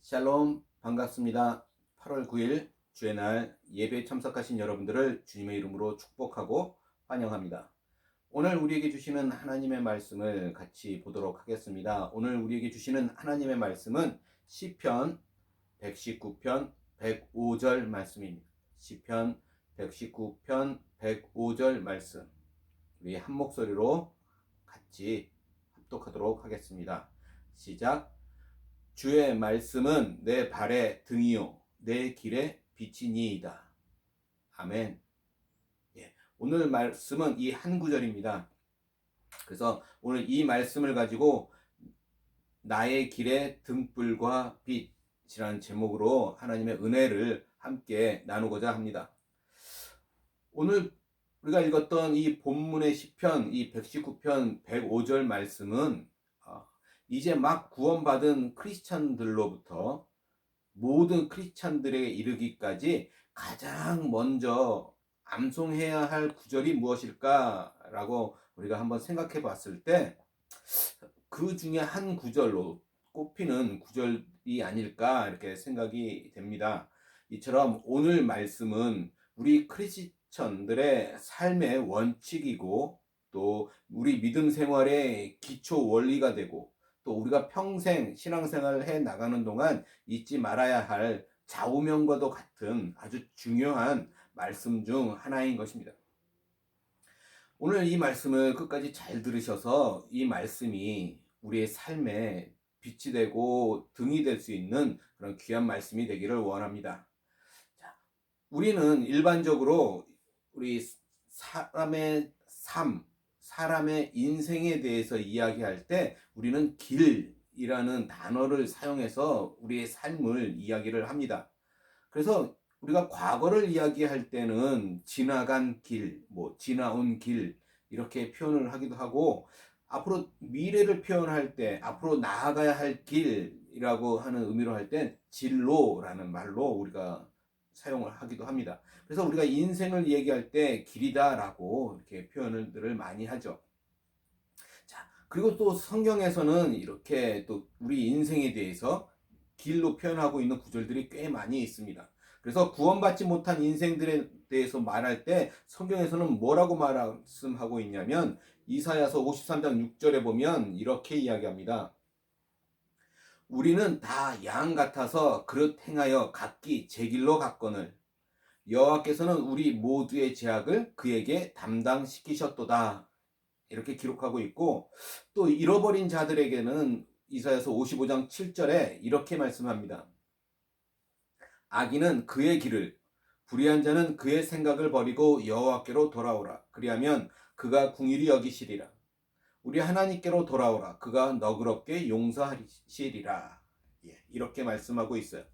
샬롬, 반갑습니다. 8월 9일 주의 날 예배에 참석하신 여러분들을 주님의 이름으로 축복하고 환영합니다. 오늘 우리에게 주시는 하나님의 말씀을 같이 보도록 하겠습니다. 오늘 우리에게 주시는 하나님의 말씀은 시편 119편 105절 말씀입니다. 시편 119편 105절 말씀, 우리 한 목소리로 같이 합독하도록 하겠습니다. 시작. 주의 말씀은 내 발의 등이요 내 길의 빛이니이다. 아멘. 오늘 말씀은 이 한 구절입니다. 그래서 오늘 이 말씀을 가지고 나의 길의 등불과 빛이라는 제목으로 하나님의 은혜를 함께 나누고자 합니다. 오늘 우리가 읽었던 이 본문의 시편, 이 119편 105절 말씀은 이제 막 구원받은 크리스찬들로부터 모든 크리스찬들에게 이르기까지 가장 먼저 암송해야 할 구절이 무엇일까라고 우리가 한번 생각해 봤을 때 그 중에 한 구절로 꼽히는 구절이 아닐까 이렇게 생각이 됩니다. 이처럼 오늘 말씀은 우리 크리스천들의 삶의 원칙이고 또 우리 믿음 생활의 기초 원리가 되고 또 우리가 평생 신앙생활을 해 나가는 동안 잊지 말아야 할 좌우명과도 같은 아주 중요한 말씀 중 하나인 것입니다. 오늘 이 말씀을 끝까지 잘 들으셔서 이 말씀이 우리의 삶에 빛이 되고 등이 될 수 있는 그런 귀한 말씀이 되기를 원합니다. 자, 우리는 일반적으로 우리 사람의 삶, 사람의 인생에 대해서 이야기할 때 우리는 길이라는 단어를 사용해서 우리의 삶을 이야기를 합니다. 그래서 우리가 과거를 이야기할 때는 지나간 길, 지나온 길 이렇게 표현을 하기도 하고 앞으로 미래를 표현할 때 앞으로 나아가야 할 길이라고 하는 의미로 할 때 진로라는 말로 우리가 사용을 하기도 합니다. 그래서 우리가 인생을 얘기할 때 길이다라고 이렇게 표현을 많이 하죠. 자, 그리고 또 성경에서는 이렇게 또 우리 인생에 대해서 길로 표현하고 있는 구절들이 꽤 많이 있습니다. 그래서 구원받지 못한 인생들에 대해서 말할 때 성경에서는 뭐라고 말씀하고 있냐면 이사야서 53장 6절에 보면 이렇게 이야기합니다. 우리는 다 양 같아서 그릇 행하여 각기 제 길로 갔거늘 여호와께서는 우리 모두의 죄악을 그에게 담당시키셨도다. 이렇게 기록하고 있고 또 잃어버린 자들에게는 이사야서 55장 7절에 이렇게 말씀합니다. 악인은 그의 길을, 불의한 자는 그의 생각을 버리고 여호와께로 돌아오라. 그리하면 그가 궁휼히 여기시리라. 우리 하나님께로 돌아오라. 그가 너그럽게 용서하시리라. 이렇게 말씀하고 있어요.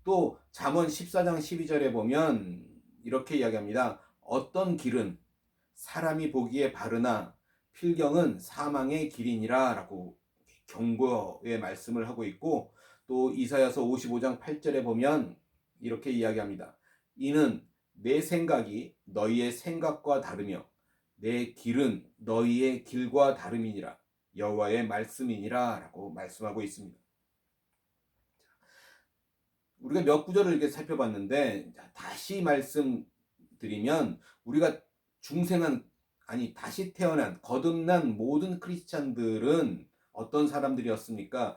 또 잠언 14장 12절에 보면 이렇게 이야기합니다. 어떤 길은 사람이 보기에 바르나 필경은 사망의 길이니라 라고 경고의 말씀을 하고 있고 또 이사야서 55장 8절에 보면 이렇게 이야기합니다. 이는 내 생각이 너희의 생각과 다르며 내 길은 너희의 길과 다름이니라 여호와의 말씀이니라 라고 말씀하고 있습니다. 우리가 몇 구절을 이렇게 살펴봤는데 다시 말씀드리면 우리가 다시 태어난 거듭난 모든 크리스찬들은 어떤 사람들이었습니까?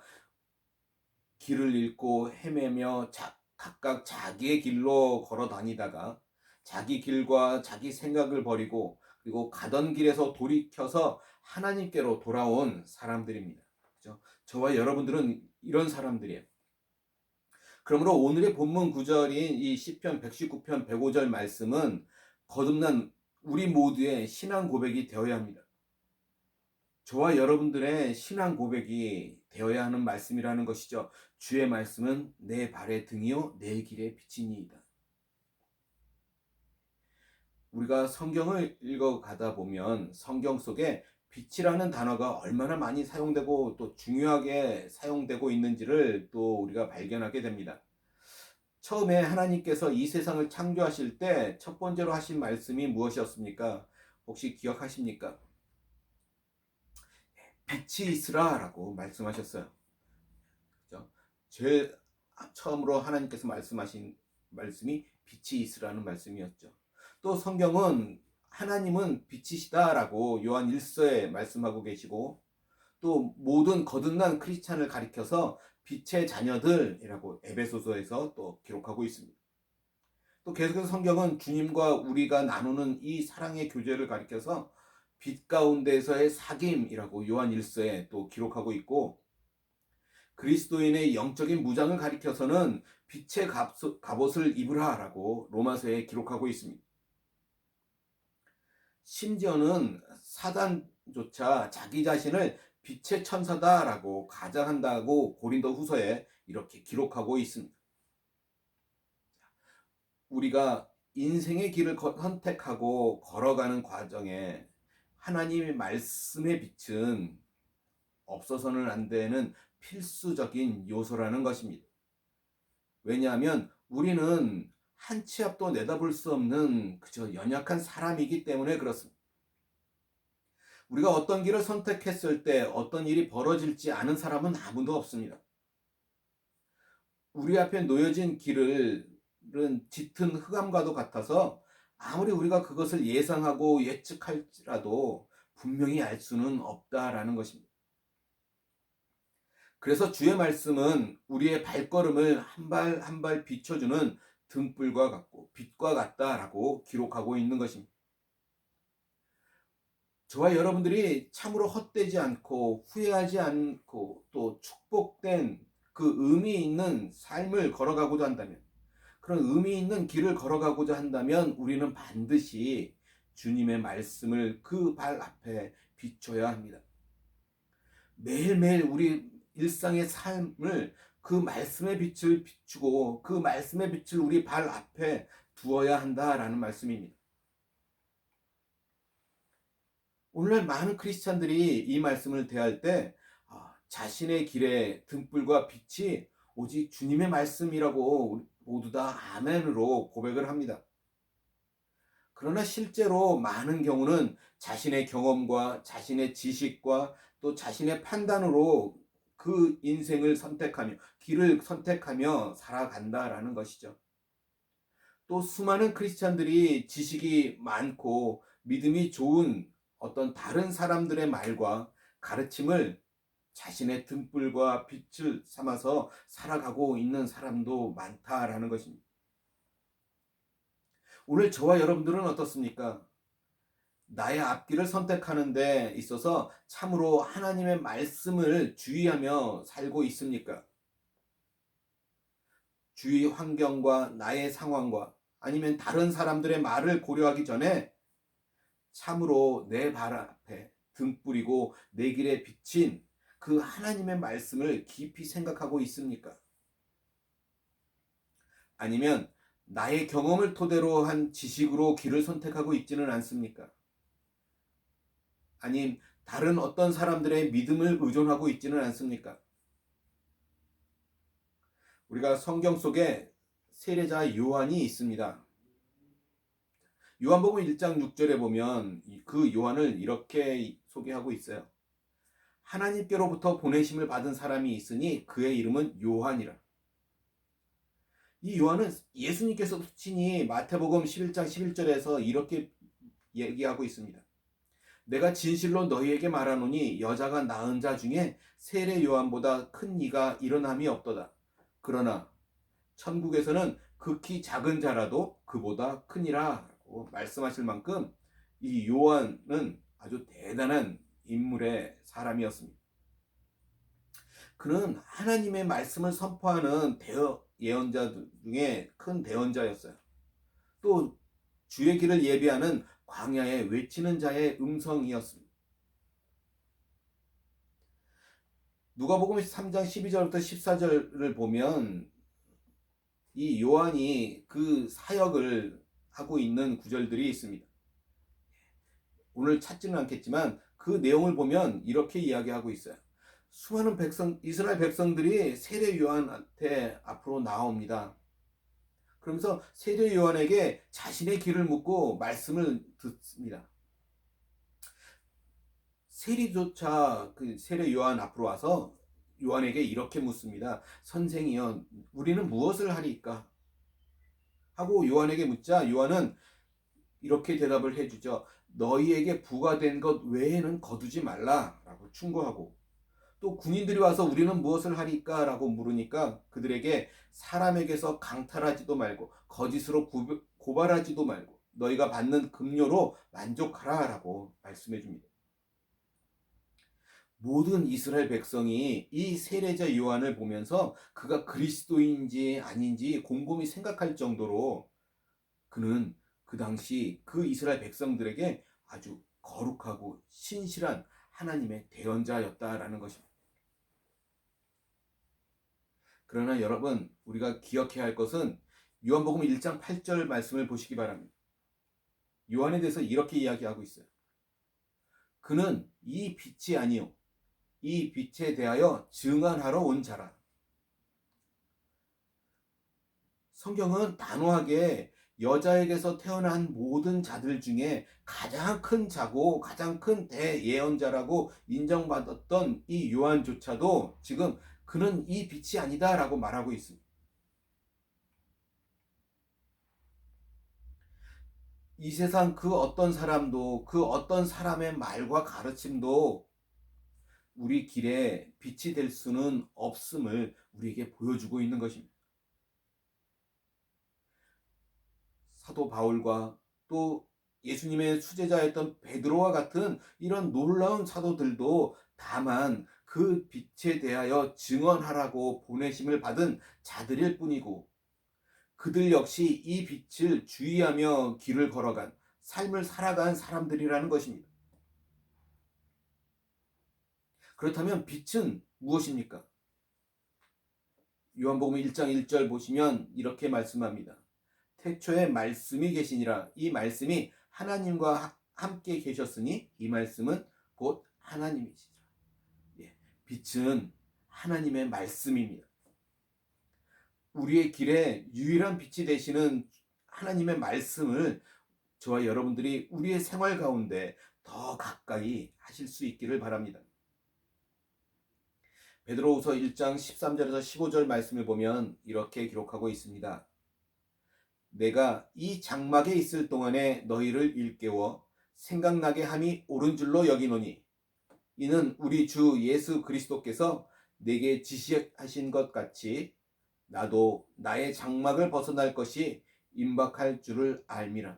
길을 잃고 헤매며 각각 자기의 길로 걸어 다니다가 자기 길과 자기 생각을 버리고 그리고 가던 길에서 돌이켜서 하나님께로 돌아온 사람들입니다. 그렇죠? 저와 여러분들은 이런 사람들이에요. 그러므로 오늘의 본문 구절인 이 시편 119편 105절 말씀은 거듭난 우리 모두의 신앙 고백이 되어야 합니다. 저와 여러분들의 신앙 고백이 되어야 하는 말씀이라는 것이죠. 주의 말씀은 내 발의 등이요 내 길의 빛이니이다. 우리가 성경을 읽어가다 보면 성경 속에 빛이라는 단어가 얼마나 많이 사용되고 또 중요하게 사용되고 있는지를 또 우리가 발견하게 됩니다. 처음에 하나님께서 이 세상을 창조하실 때 첫 번째로 하신 말씀이 무엇이었습니까? 혹시 기억하십니까? 빛이 있으라 라고 말씀하셨어요. 그렇죠? 제일 처음으로 하나님께서 말씀하신 말씀이 빛이 있으라는 말씀이었죠. 또 성경은 하나님은 빛이시다라고 요한 1서에 말씀하고 계시고, 또 모든 거듭난 크리스찬을 가리켜서 빛의 자녀들이라고 에베소서에서 또 기록하고 있습니다. 또 계속해서 성경은 주님과 우리가 나누는 이 사랑의 교제를 가리켜서 빛 가운데서의 사귐이라고 요한 1서에 또 기록하고 있고, 그리스도인의 영적인 무장을 가리켜서는 빛의 갑옷을 입으라라고 로마서에 기록하고 있습니다. 심지어는 사단조차 자기 자신을 빛의 천사다라고 가장한다고 고린도 후서에 이렇게 기록하고 있습니다. 우리가 인생의 길을 선택하고 걸어가는 과정에 하나님의 말씀의 빛은 없어서는 안 되는 필수적인 요소라는 것입니다. 왜냐하면 우리는 한 치 앞도 내다볼 수 없는 그저 연약한 사람이기 때문에 그렇습니다. 우리가 어떤 길을 선택했을 때 어떤 일이 벌어질지 아는 사람은 아무도 없습니다. 우리 앞에 놓여진 길은 짙은 흑암과도 같아서 아무리 우리가 그것을 예상하고 예측할지라도 분명히 알 수는 없다라는 것입니다. 그래서 주의 말씀은 우리의 발걸음을 한 발 한 발 비춰주는 등불과 같고 빛과 같다라고 기록하고 있는 것입니다. 저와 여러분들이 참으로 헛되지 않고 후회하지 않고 또 축복된 그 의미 있는 삶을 걸어가고자 한다면, 그런 의미 있는 길을 걸어가고자 한다면 우리는 반드시 주님의 말씀을 그 발 앞에 비춰야 합니다. 매일매일 우리 일상의 삶을 그 말씀의 빛을 비추고 그 말씀의 빛을 우리 발 앞에 두어야 한다라는 말씀입니다. 오늘날 많은 크리스찬들이 이 말씀을 대할 때 자신의 길에 등불과 빛이 오직 주님의 말씀이라고 모두 다 아멘으로 고백을 합니다. 그러나 실제로 많은 경우는 자신의 경험과 자신의 지식과 또 자신의 판단으로 그 인생을 선택하며 길을 선택하며 살아간다라는 것이죠. 또 수많은 크리스찬들이 지식이 많고 믿음이 좋은 어떤 다른 사람들의 말과 가르침을 자신의 등불과 빛을 삼아서 살아가고 있는 사람도 많다라는 것입니다. 오늘 저와 여러분들은 어떻습니까? 나의 앞길을 선택하는 데 있어서 참으로 하나님의 말씀을 주의하며 살고 있습니까? 주위 환경과 나의 상황과 아니면 다른 사람들의 말을 고려하기 전에 참으로 내 발 앞에 등불이고 내 길에 비친 그 하나님의 말씀을 깊이 생각하고 있습니까? 아니면 나의 경험을 토대로 한 지식으로 길을 선택하고 있지는 않습니까? 아님 다른 어떤 사람들의 믿음을 의존하고 있지는 않습니까? 우리가 성경 속에 세례자 요한이 있습니다. 요한복음 1장 6절에 보면 그 요한을 이렇게 소개하고 있어요. 하나님께로부터 보내심을 받은 사람이 있으니 그의 이름은 요한이라. 이 요한은 예수님께서 친히 마태복음 11장 11절에서 이렇게 얘기하고 있습니다. 내가 진실로 너희에게 말하노니 여자가 낳은 자 중에 세례 요한보다 큰 이가 일어남이 없도다. 그러나 천국에서는 극히 작은 자라도 그보다 크니라 라고 말씀하실 만큼 이 요한은 아주 대단한 인물의 사람이었습니다. 그는 하나님의 말씀을 선포하는 예언자 중에 큰 대언자였어요. 또 주의 길을 예비하는 광야에 외치는 자의 음성이었습니다. 누가복음 3장 12절부터 14절을 보면 이 요한이 그 사역을 하고 있는 구절들이 있습니다. 오늘 찾지는 않겠지만 그 내용을 보면 이렇게 이야기하고 있어요. 수많은 이스라엘 백성들이 세례 요한한테 앞으로 나옵니다. 그러면서 세례 요한에게 자신의 길을 묻고 말씀을 듣습니다. 세리조차 그 세례 요한 앞으로 와서 요한에게 이렇게 묻습니다. 선생이여, 우리는 무엇을 하리까? 하고 요한에게 묻자 요한은 이렇게 대답을 해주죠. 너희에게 부과된 것 외에는 거두지 말라라고 충고하고, 또 군인들이 와서 우리는 무엇을 하리까? 라고 물으니까 그들에게 사람에게서 강탈하지도 말고 거짓으로 고발하지도 말고 너희가 받는 급료로 만족하라 라고 말씀해 줍니다. 모든 이스라엘 백성이 이 세례자 요한을 보면서 그가 그리스도인지 아닌지 곰곰이 생각할 정도로 그는 그 당시 그 이스라엘 백성들에게 아주 거룩하고 신실한 하나님의 대언자였다라는 것입니다. 그러나 여러분, 우리가 기억해야 할 것은 요한복음 1장 8절 말씀을 보시기 바랍니다. 요한에 대해서 이렇게 이야기하고 있어요. 그는 이 빛이 아니요 이 빛에 대하여 증언하러 온 자라. 성경은 단호하게 여자에게서 태어난 모든 자들 중에 가장 큰 자고 가장 큰 대예언자라고 인정받았던 이 요한조차도 지금 그는 이 빛이 아니다라고 말하고 있습니다. 이 세상 그 어떤 사람도 그 어떤 사람의 말과 가르침도 우리 길에 빛이 될 수는 없음을 우리에게 보여주고 있는 것입니다. 사도 바울과 또 예수님의 수제자였던 베드로와 같은 이런 놀라운 사도들도 다만 그 빛에 대하여 증언하라고 보내심을 받은 자들일 뿐이고, 그들 역시 이 빛을 주의하며 길을 걸어간 삶을 살아간 사람들이라는 것입니다. 그렇다면 빛은 무엇입니까? 요한복음 1장 1절 보시면 이렇게 말씀합니다. 태초에 말씀이 계시니라. 이 말씀이 하나님과 함께 계셨으니 이 말씀은 곧 하나님이시라. 예, 빛은 하나님의 말씀입니다. 우리의 길에 유일한 빛이 되시는 하나님의 말씀을 저와 여러분들이 우리의 생활 가운데 더 가까이 하실 수 있기를 바랍니다. 베드로후서 1장 13절에서 15절 말씀을 보면 이렇게 기록하고 있습니다. 내가 이 장막에 있을 동안에 너희를 일깨워 생각나게 함이 옳은 줄로 여기노니 이는 우리 주 예수 그리스도께서 내게 지시하신 것 같이 나도 나의 장막을 벗어날 것이 임박할 줄을 알미라.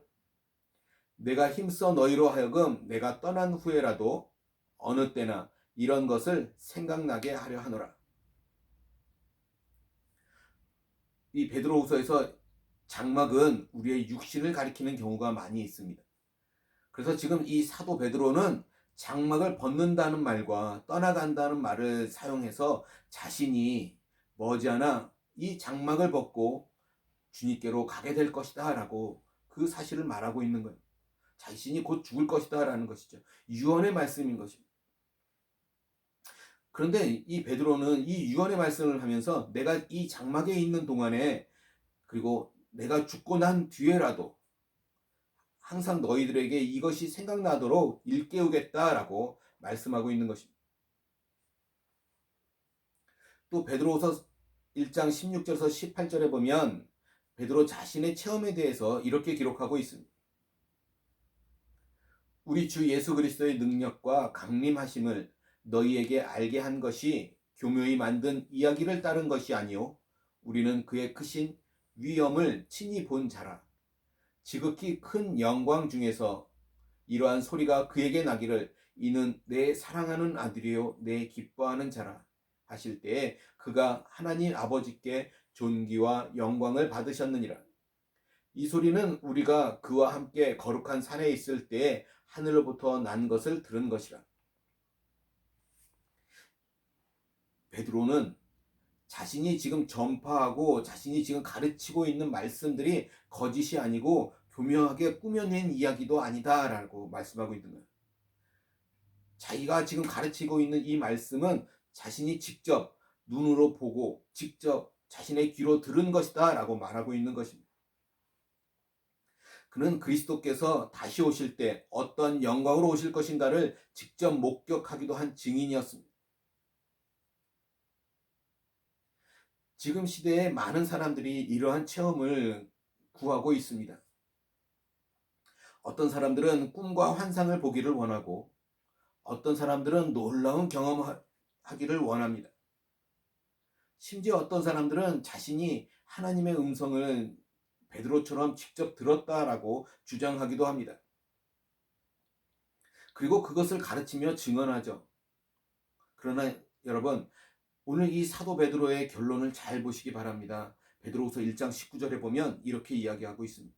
내가 힘써 너희로 하여금 내가 떠난 후에라도 어느 때나 이런 것을 생각나게 하려 하노라. 이 베드로후서에서 장막은 우리의 육신을 가리키는 경우가 많이 있습니다. 그래서 지금 이 사도 베드로는 장막을 벗는다는 말과 떠나간다는 말을 사용해서 자신이 머지않아 이 장막을 벗고 주님께로 가게 될 것이다 라고 그 사실을 말하고 있는 거예요. 자신이 곧 죽을 것이다 라는 것이죠. 유언의 말씀인 것입니다. 그런데 이 베드로는 이 유언의 말씀을 하면서 내가 이 장막에 있는 동안에 그리고 내가 죽고 난 뒤에라도 항상 너희들에게 이것이 생각나도록 일깨우겠다라고 말씀하고 있는 것입니다. 또 베드로후서 1장 16절에서 18절에 보면 베드로 자신의 체험에 대해서 이렇게 기록하고 있습니다. 우리 주 예수 그리스도의 능력과 강림하심을 너희에게 알게 한 것이 교묘히 만든 이야기를 따른 것이 아니요 우리는 그의 크신 위엄을 친히 본 자라. 지극히 큰 영광 중에서 이러한 소리가 그에게 나기를 이는 내 사랑하는 아들이요 내 기뻐하는 자라 하실 때에 그가 하나님 아버지께 존귀와 영광을 받으셨느니라. 이 소리는 우리가 그와 함께 거룩한 산에 있을 때에 하늘로부터 난 것을 들은 것이라. 베드로는 자신이 지금 전파하고 자신이 지금 가르치고 있는 말씀들이 거짓이 아니고 교묘하게 꾸며낸 이야기도 아니다라고 말씀하고 있는 거예요. 자기가 지금 가르치고 있는 이 말씀은 자신이 직접 눈으로 보고 직접 자신의 귀로 들은 것이다 라고 말하고 있는 것입니다. 그는 그리스도께서 다시 오실 때 어떤 영광으로 오실 것인가를 직접 목격하기도 한 증인이었습니다. 지금 시대에 많은 사람들이 이러한 체험을 구하고 있습니다. 어떤 사람들은 꿈과 환상을 보기를 원하고 어떤 사람들은 놀라운 경험하기를 원합니다. 심지어 어떤 사람들은 자신이 하나님의 음성을 베드로처럼 직접 들었다라고 주장하기도 합니다. 그리고 그것을 가르치며 증언하죠. 그러나 여러분, 오늘 이 사도 베드로의 결론을 잘 보시기 바랍니다. 베드로후서 1장 19절에 보면 이렇게 이야기하고 있습니다.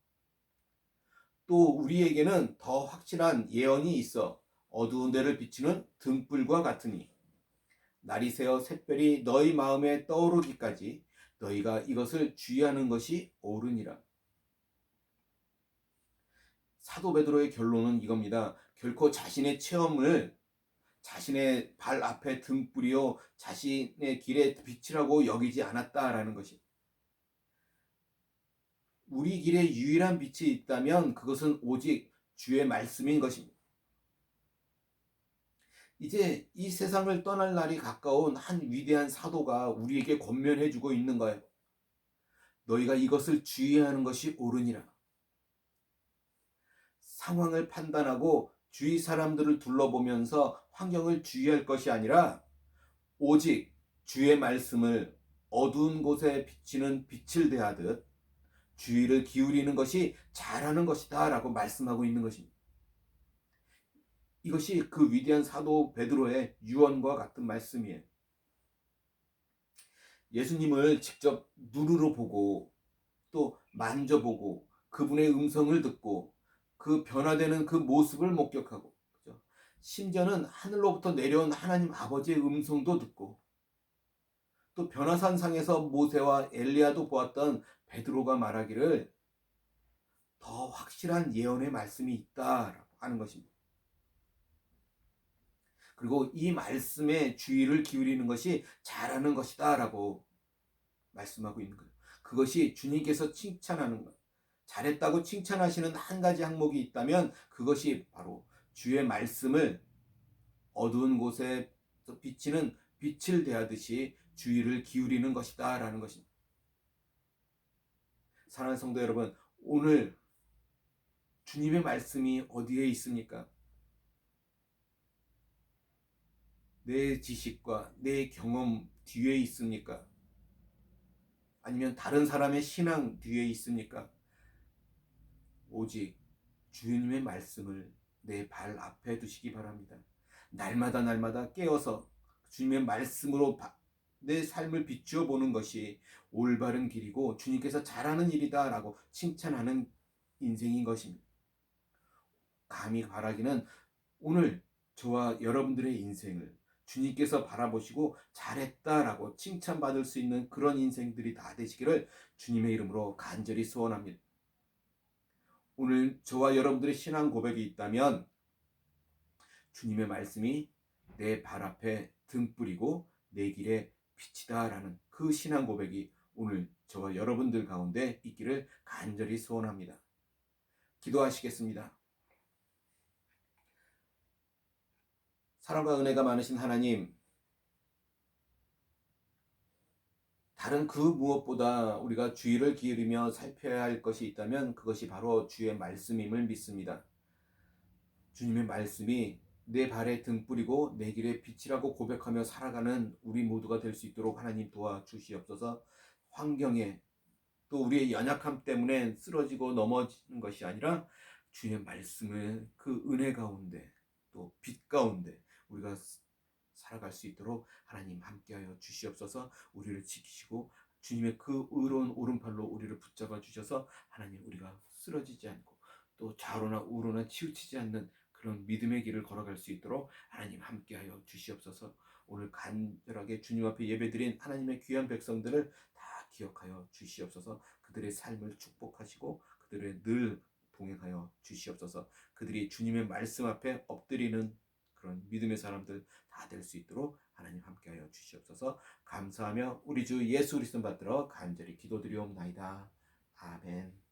또 우리에게는 더 확실한 예언이 있어 어두운 데를 비추는 등불과 같으니 날이 새어 샛별이 너희 마음에 떠오르기까지 너희가 이것을 주의하는 것이 옳으니라. 사도 베드로의 결론은 이겁니다. 결코 자신의 체험을 자신의 발 앞에 등불이요 자신의 길에 빛이라고 여기지 않았다라는 것이, 우리 길에 유일한 빛이 있다면 그것은 오직 주의 말씀인 것입니다. 이제 이 세상을 떠날 날이 가까운 한 위대한 사도가 우리에게 권면해주고 있는 거예요. 너희가 이것을 주의하는 것이 옳으니라. 상황을 판단하고 주위 사람들을 둘러보면서 환경을 주의할 것이 아니라 오직 주의 말씀을 어두운 곳에 비치는 빛을 대하듯 주의를 기울이는 것이 잘하는 것이다 라고 말씀하고 있는 것입니다. 이것이 그 위대한 사도 베드로의 유언과 같은 말씀이에요. 예수님을 직접 눈으로 보고 또 만져보고 그분의 음성을 듣고 그 변화되는 그 모습을 목격하고, 그죠? 심지어는 하늘로부터 내려온 하나님 아버지의 음성도 듣고 또 변화산상에서 모세와 엘리야도 보았던 베드로가 말하기를 더 확실한 예언의 말씀이 있다라고 하는 것입니다. 그리고 이 말씀에 주의를 기울이는 것이 잘하는 것이다 라고 말씀하고 있는 거예요. 그것이 주님께서 칭찬하는 것, 잘했다고 칭찬하시는 한 가지 항목이 있다면 그것이 바로 주의 말씀을 어두운 곳에 비치는 빛을 대하듯이 주의를 기울이는 것이다 라는 것입니다. 사랑하는 성도 여러분, 오늘 주님의 말씀이 어디에 있습니까? 내 지식과 내 경험 뒤에 있습니까? 아니면 다른 사람의 신앙 뒤에 있습니까? 오직 주님의 말씀을 내 발 앞에 두시기 바랍니다. 날마다 날마다 깨어서 주님의 말씀으로 내 삶을 비추어 보는 것이 올바른 길이고 주님께서 잘하는 일이다 라고 칭찬하는 인생인 것입니다. 감히 바라기는 오늘 저와 여러분들의 인생을 주님께서 바라보시고 잘했다라고 칭찬받을 수 있는 그런 인생들이 다 되시기를 주님의 이름으로 간절히 소원합니다. 오늘 저와 여러분들의 신앙 고백이 있다면 주님의 말씀이 내 발 앞에 등불이고 내 길에 빛이다라는 그 신앙 고백이 오늘 저와 여러분들 가운데 있기를 간절히 소원합니다. 기도하시겠습니다. 사랑과 은혜가 많으신 하나님, 다른 그 무엇보다 우리가 주의를 기울이며 살펴야 할 것이 있다면 그것이 바로 주의 말씀임을 믿습니다. 주님의 말씀이 내 발에 등불이고 내 길에 빛이라고 고백하며 살아가는 우리 모두가 될 수 있도록 하나님 도와주시옵소서. 환경에 또 우리의 연약함 때문에 쓰러지고 넘어지는 것이 아니라 주의 말씀의 그 은혜 가운데 또 빛 가운데 우리가 살아갈 수 있도록 하나님 함께하여 주시옵소서. 우리를 지키시고 주님의 그 의로운 오른팔로 우리를 붙잡아 주셔서 하나님 우리가 쓰러지지 않고 또 좌로나 우로나 치우치지 않는 그런 믿음의 길을 걸어갈 수 있도록 하나님 함께하여 주시옵소서. 오늘 간절하게 주님 앞에 예배드린 하나님의 귀한 백성들을 다 기억하여 주시옵소서. 그들의 삶을 축복하시고 그들의 늘 동행하여 주시옵소서. 그들이 주님의 말씀 앞에 엎드리는 그런 믿음의 사람들 다 될 수 있도록 하나님 함께하여 주시옵소서. 감사하며 우리 주 예수 그리스도 받들어 간절히 기도드리옵나이다. 아멘.